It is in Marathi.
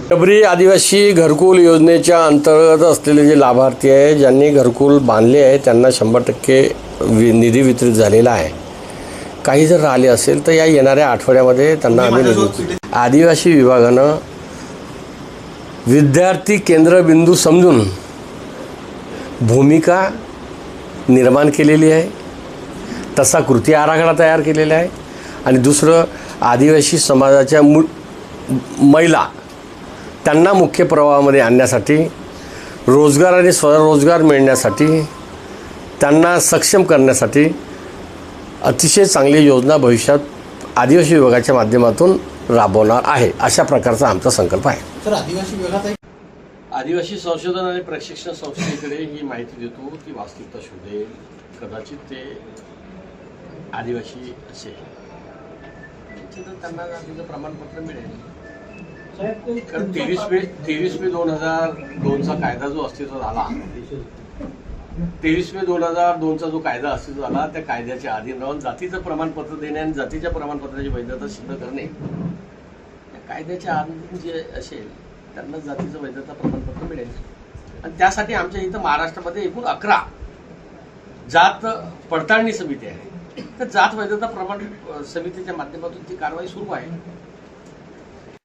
शबरी आदिवासी घरकुल योजनेच्या अंतर्गत असलेले जे लाभार्थी आहे, ज्यांनी घरकुल बांधले आहे, त्यांना 100% निधी वितरित झालेला आहे. काही जर राहिले असेल तर या येणाऱ्या आठवड्यामध्ये त्यांना आम्ही निधी. आदिवासी विभागानं विद्यार्थी केंद्रबिंदू समजून भूमिका निर्माण केलेली आहे, तसा कृती आराखडा तयार केलेला आहे. आणि दुसरं, आदिवासी समाजाच्या महिला त्यांना मुख्य प्रवाहामध्ये आणण्यासाठी, रोजगार आणि स्वरोजगार मिळण्यासाठी, त्यांना सक्षम करण्यासाठी अतिशय चांगली योजना भविष्यात आदिवासी विभागाच्या माध्यमातून राबवणार आहे. अशा प्रकारचा आमचा संकल्प आहे. सर, आदिवासी विभागात आदिवासी संशोधन आणि प्रशिक्षण संस्थेकडे ही माहिती देतो ती वास्तविकता शोधेल. कदाचित ते आदिवासी असेल, त्यांना तिचं प्रमाणपत्र मिळेल. कारण 23 मे 2002चा कायदा जो अस्तित्वात आला, 23 मे 2002चा जो कायदा अस्तित्वात आला, त्या कायद्याच्या अधीन राहून जातीचं प्रमाणपत्र देणे आणि जातीच्या प्रमाणपत्राची वैधता सिद्ध करणे, या कायद्याच्या अधीन जे असेल त्यांना जातीचं वैधता प्रमाणपत्र मिळेल. आणि त्यासाठी आमच्या इथं महाराष्ट्रामध्ये एकूण 11 जात पडताळणी समिती आहे. तर जात वैधता प्रमाण समितीच्या माध्यमातून ती कारवाई सुरू आहे.